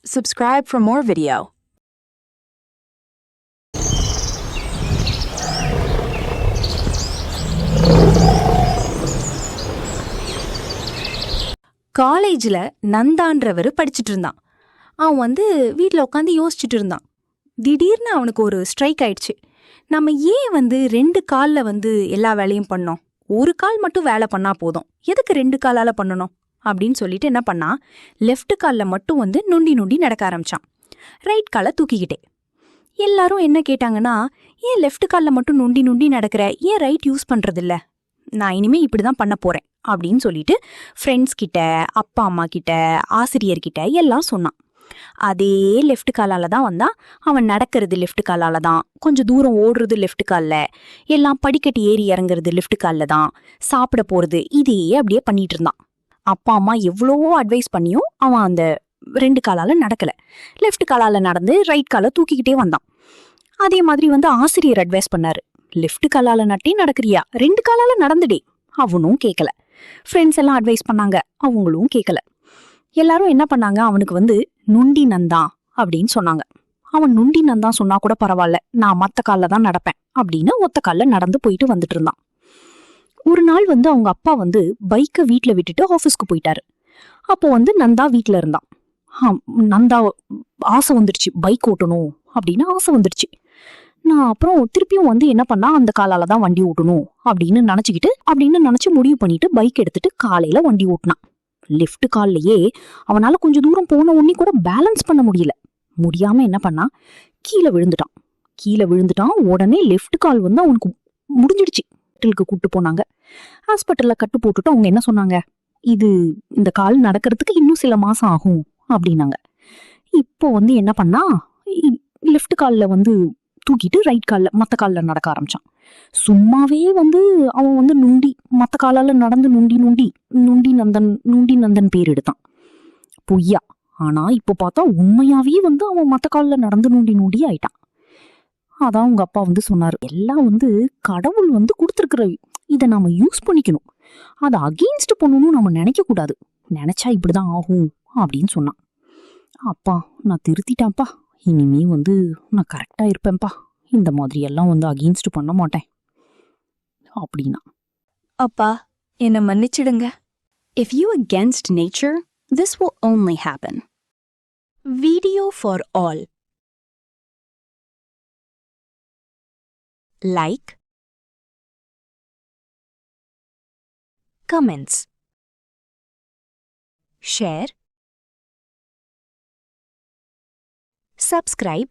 Subscribe for more video. காலேஜில் நந்தான்றவர் படிச்சுட்டு இருந்தான். அவன் வீட்டில் உட்காந்து யோசிச்சுட்டு இருந்தான். திடீர்னு அவனுக்கு ஒரு ஸ்ட்ரைக் ஆயிடுச்சு. நம்ம ஏன் 2 காலில் எல்லா வேலையும் பண்ணோம், ஒரு கால் மட்டும் வேலை பண்ணா போதும், எதுக்கு 2 காலால் பண்ணணும் அப்படின்னு சொல்லிட்டு என்ன பண்ணா, லெஃப்ட் காலில் மட்டும் நொண்டி நொண்டி நடக்க ஆரம்பிச்சான், ரைட் காலை தூக்கிக்கிட்டே. எல்லாரும் என்ன கேட்டாங்கன்னா, ஏன் லெஃப்ட் காலில் மட்டும் நொண்டி நொண்டி நடக்கிற, ஏன் ரைட் யூஸ் பண்ணுறதில்ல? நான் இனிமே இப்படி தான் பண்ண போகிறேன் அப்படின்னு சொல்லிட்டு ஃப்ரெண்ட்ஸ் கிட்ட, அப்பா அம்மா கிட்ட, ஆசிரியர்கிட்ட எல்லாம் சொன்னான். அதே லெஃப்ட் காலால் தான் வந்தான். அவன் நடக்கிறது லெஃப்ட் காலால் தான், கொஞ்சம் தூரம் ஓடுறது லெஃப்ட் காலில், எல்லாம் படிக்கட்டு ஏறி இறங்குறது லெஃப்ட் காலில் தான், சாப்பிட போகிறது இதே அப்படியே பண்ணிட்டு இருந்தான். அப்பா அம்மா எவ்வளவோ அட்வைஸ் பண்ணியும் அவன் அந்த 2 காலால் நடக்கலை. லெஃப்ட் காலால் நடந்து ரைட் காலை தூக்கிக்கிட்டே வந்தான். அதே மாதிரி ஆசிரியர் அட்வைஸ் பண்ணாரு, லெஃப்ட் காலால் நட்டே நடக்கிறியா, 2 காலால் நடந்துடே. அவனும் கேட்கல. ஃப்ரெண்ட்ஸ் எல்லாம் அட்வைஸ் பண்ணாங்க, அவங்களும் கேட்கல. எல்லாரும் என்ன பண்ணாங்க, அவனுக்கு நுண்டி நந்தான் அப்படின்னு சொன்னாங்க. அவன் நுண்டி நந்தான் சொன்னா கூட பரவாயில்ல, நான் மத்த காலில் தான் நடப்பேன் அப்படின்னு ஒத்த காலில் நடந்து போயிட்டு வந்துட்டு இருந்தான். ஒரு நாள் அவங்க அப்பா பைக்கை வீட்டில் விட்டுட்டு ஆஃபீஸ்க்கு போயிட்டாரு. அப்போ நந்தா வீட்டில் இருந்தான். நந்தா ஆசை வந்துடுச்சு, பைக் ஓட்டணும் அப்படின்னு ஆசை வந்துடுச்சு. நான் அப்புறம் திருப்பியும் என்ன பண்ணா, அந்த காலால தான் வண்டி ஓட்டணும் அப்படின்னு நினைச்சு முடிவு பண்ணிட்டு பைக் எடுத்துட்டு காலையில வண்டி ஓட்டினான். லெஃப்ட் கால்லையே அவனால கொஞ்சம் தூரம் போன உடனே கூட பேலன்ஸ் பண்ண முடியாம என்ன பண்ணா, கீழே விழுந்துட்டான். உடனே லெஃப்ட் கால் அவனுக்கு முடிஞ்சிடுச்சு. ஹாஸ்பிட்டலுக்கு கூட்டு போனாங்க. ஹாஸ்பிட்டல்ல கட்டு போட்டுட்டு அவங்க என்ன சொன்னாங்க, இந்த கால் நடக்கிறதுக்கு இன்னும் சில மாசம் ஆகும் அப்படின்னாங்க. இப்போ என்ன பண்ணா, லெஃப்ட் காலில் தூக்கிட்டு ரைட் காலில் மற்ற காலில் நடக்க ஆரம்பிச்சான். சும்மாவே அவன் நுண்டி மற்ற காலால் நடந்து நுண்டி நந்தன் பேர் எடுத்தான். பொய்யா. ஆனா இப்போ பார்த்தா உண்மையாவே அவன் மற்ற காலில் நடந்து நுண்டி ஆயிட்டான். அதான் உங்க அப்பா சொன்னாரு, எல்லாம் கடவுள் கொடுத்துருக்குற இதை நாம யூஸ் பண்ணிக்கணும், அதை அகெயின்ஸ்ட் பண்ணணும் நம்ம நினைக்க கூடாது, நினைச்சா இப்படிதான் ஆகும் அப்படின்னு சொன்னான். அப்பா நான் திருத்திட்டான்ப்பா, இனிமே நான் கரெக்டா இருப்பேன்ப்பா, இந்த மாதிரி எல்லாம் அகெயின்ஸ்ட் பண்ண மாட்டேன் அப்படின்னா. அப்பா என்ன மன்னிச்சிடுங்க. If you against nature, this will only happen. Video for all. Like, comments, share, subscribe